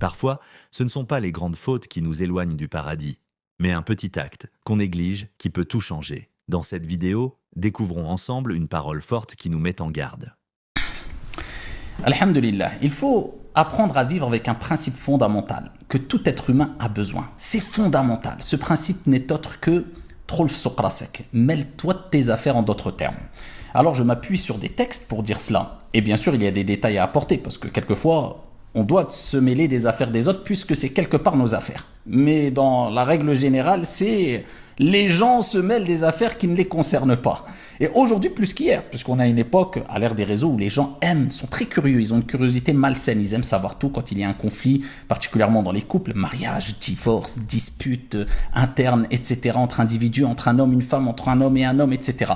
Parfois, ce ne sont pas les grandes fautes qui nous éloignent du paradis, mais un petit acte qu'on néglige qui peut tout changer. Dans cette vidéo, découvrons ensemble une parole forte qui nous met en garde. Alhamdulillah, il faut apprendre à vivre avec un principe fondamental que tout être humain a besoin. C'est fondamental. Ce principe n'est autre que Trolf Sokrasek. Mêle-toi de tes affaires en d'autres termes. Alors je m'appuie sur des textes pour dire cela. Et bien sûr, il y a des détails à apporter parce que quelquefois, on doit se mêler des affaires des autres puisque c'est quelque part nos affaires. Mais dans la règle générale, c'est les gens se mêlent des affaires qui ne les concernent pas. Et aujourd'hui, plus qu'hier, puisqu'on a une époque à l'ère des réseaux où les gens sont très curieux, ils ont une curiosité malsaine, ils aiment savoir tout quand il y a un conflit, particulièrement dans les couples, mariage, divorce, dispute interne, etc., entre individus, entre un homme, une femme, entre un homme et un homme, etc.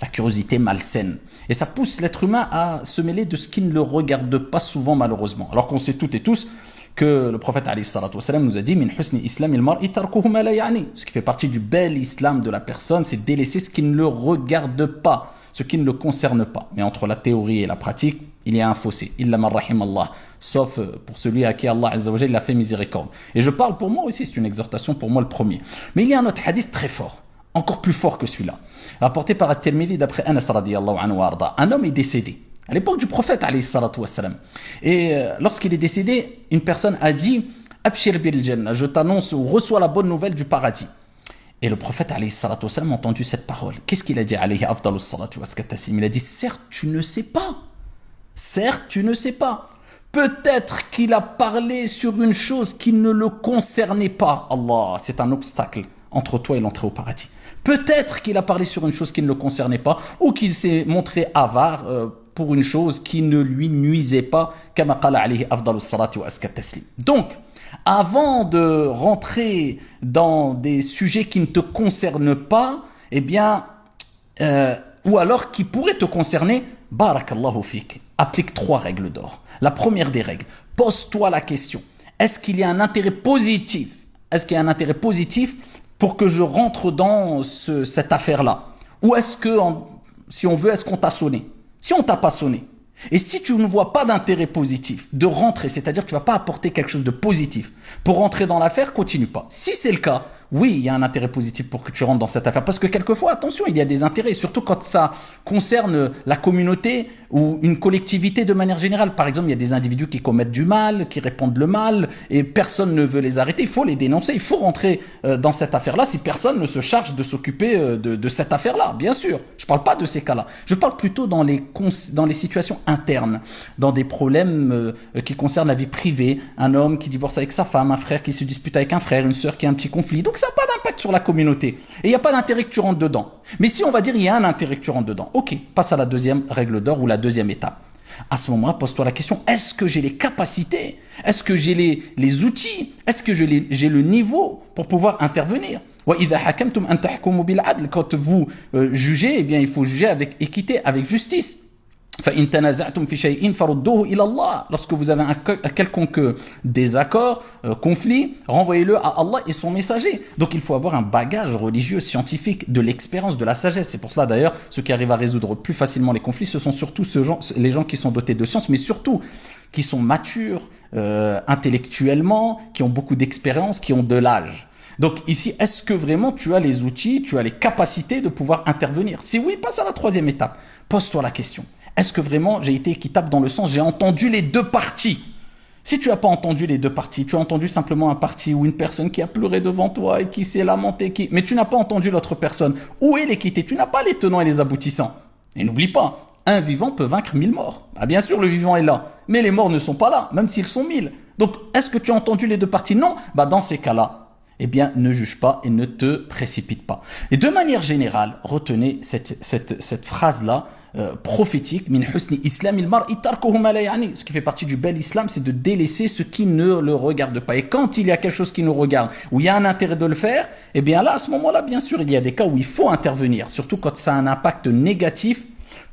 La curiosité malsaine. Et ça pousse l'être humain à se mêler de ce qui ne le regarde pas souvent, malheureusement. Alors qu'on sait toutes et tous que le prophète alayhi salatu wassalam nous a dit min husni islam mar'i tarkuhu ma la ya'ni. Ce qui fait partie du bel islam de la personne, c'est délaisser ce qui ne le regarde pas, ce qui ne le concerne pas. Mais entre la théorie et la pratique, il y a un fossé. Illa man rahimallah, sauf pour celui à qui Allah azza wa jalla a fait miséricorde. Et je parle pour moi aussi, c'est une exhortation pour moi le premier. Mais il y a un autre hadith très fort, encore plus fort que celui-là, rapporté par At-Tirmidhi d'après Anas radiyallahu anhu wa arda. Un homme est décédé à l'époque du prophète alayhi salatu wassalam. Et lorsqu'il est décédé, une personne a dit Abshir bil jannah, je t'annonce ou reçois la bonne nouvelle du paradis. Et le prophète alayhi salatu wassalam a entendu cette parole. Qu'est-ce qu'il a dit alayhi afdalus salatu wassalam? Il a dit certes tu ne sais pas. Certes tu ne sais pas. Peut-être qu'il a parlé sur une chose qui ne le concernait pas. Allah, c'est un obstacle entre toi et l'entrée au paradis. Peut-être qu'il a parlé sur une chose qui ne le concernait pas ou qu'il s'est montré avare pour une chose qui ne lui nuisait pas. Donc, avant de rentrer dans des sujets qui ne te concernent pas, eh bien, ou alors qui pourraient te concerner, barakallahu fik, applique 3 règles d'or. La première des règles, pose-toi la question, est-ce qu'il y a un intérêt positif? Est-ce qu'il y a un intérêt positif pour que je rentre dans cette affaire-là? Ou est-ce que, si on veut, est-ce qu'on t'a sonné? Si on t'a pas sonné, et si tu ne vois pas d'intérêt positif de rentrer, c'est-à-dire que tu vas pas apporter quelque chose de positif pour rentrer dans l'affaire, continue pas. Si c'est le cas, oui, il y a un intérêt positif pour que tu rentres dans cette affaire. Parce que quelquefois, attention, il y a des intérêts, surtout quand ça concerne la communauté ou une collectivité de manière générale. Par exemple, il y a des individus qui commettent du mal, qui répandent le mal, et personne ne veut les arrêter. Il faut les dénoncer, il faut rentrer dans cette affaire-là si personne ne se charge de s'occuper de cette affaire-là, bien sûr. Je parle pas de ces cas-là. Je parle plutôt dans les situations internes, dans des problèmes qui concernent la vie privée, un homme qui divorce avec sa femme, un frère qui se dispute avec un frère, une sœur qui a un petit conflit. Donc ça n'a pas d'impact sur la communauté. Et il n'y a pas d'intérêt que tu rentres dedans. Mais si on va dire il y a un intérêt que tu rentres dedans, ok, passe à la deuxième règle d'or ou la deuxième étape. À ce moment-là, pose-toi la question, est-ce que j'ai les capacités? Est-ce que j'ai les outils? Est-ce que j'ai le niveau pour pouvoir intervenir? Quand vous jugez, eh bien, il faut juger avec équité, avec justice. Lorsque vous avez un quelconque désaccord, conflit, renvoyez-le à Allah et son messager. Donc il faut avoir un bagage religieux, scientifique, de l'expérience, de la sagesse. C'est pour cela d'ailleurs, ceux qui arrivent à résoudre plus facilement les conflits, ce sont surtout les gens qui sont dotés de science, mais surtout qui sont matures intellectuellement, qui ont beaucoup d'expérience, qui ont de l'âge. Donc ici, est-ce que vraiment tu as les outils, tu as les capacités de pouvoir intervenir? Si oui, passe à la troisième étape. Pose-toi la question. Est-ce que vraiment j'ai été équitable dans le sens j'ai entendu les deux parties? Si tu n'as pas entendu les deux parties, tu as entendu simplement un parti ou une personne qui a pleuré devant toi et qui s'est lamenté, mais tu n'as pas entendu l'autre personne. Où est l'équité? Tu n'as pas les tenants et les aboutissants. Et n'oublie pas, un vivant peut vaincre 1000 morts. Ah, bien sûr, le vivant est là, mais les morts ne sont pas là, même s'ils sont 1000. Donc, est-ce que tu as entendu les deux parties? Non. Dans ces cas-là, eh bien, ne juge pas et ne te précipite pas. Et de manière générale, retenez cette phrase-là, prophétique, min husni islam il mar'i tarkuhu ma la ya'ni. Ce qui fait partie du bel islam, c'est de délaisser ce qui ne le regarde pas. Et quand il y a quelque chose qui nous regarde, où il y a un intérêt de le faire, eh bien là, à ce moment-là, bien sûr, il y a des cas où il faut intervenir, surtout quand ça a un impact négatif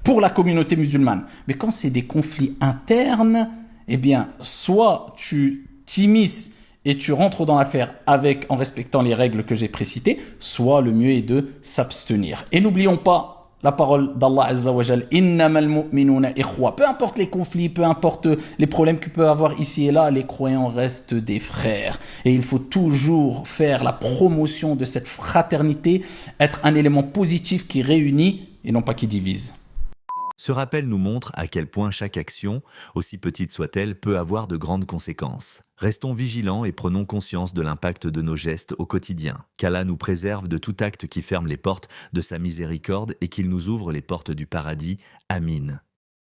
pour la communauté musulmane. Mais quand c'est des conflits internes, eh bien, soit tu t'immisces et tu rentres dans l'affaire en respectant les règles que j'ai précitées, soit le mieux est de s'abstenir. Et n'oublions pas, la parole d'Allah Azza wa Jal, innamal mu'minuna ikhwa. Peu importe les conflits, peu importe les problèmes qu'il peut y avoir ici et là, les croyants restent des frères. Et il faut toujours faire la promotion de cette fraternité, être un élément positif qui réunit et non pas qui divise. Ce rappel nous montre à quel point chaque action, aussi petite soit-elle, peut avoir de grandes conséquences. Restons vigilants et prenons conscience de l'impact de nos gestes au quotidien. Qu'Allah nous préserve de tout acte qui ferme les portes de sa miséricorde et qu'il nous ouvre les portes du paradis. Amin.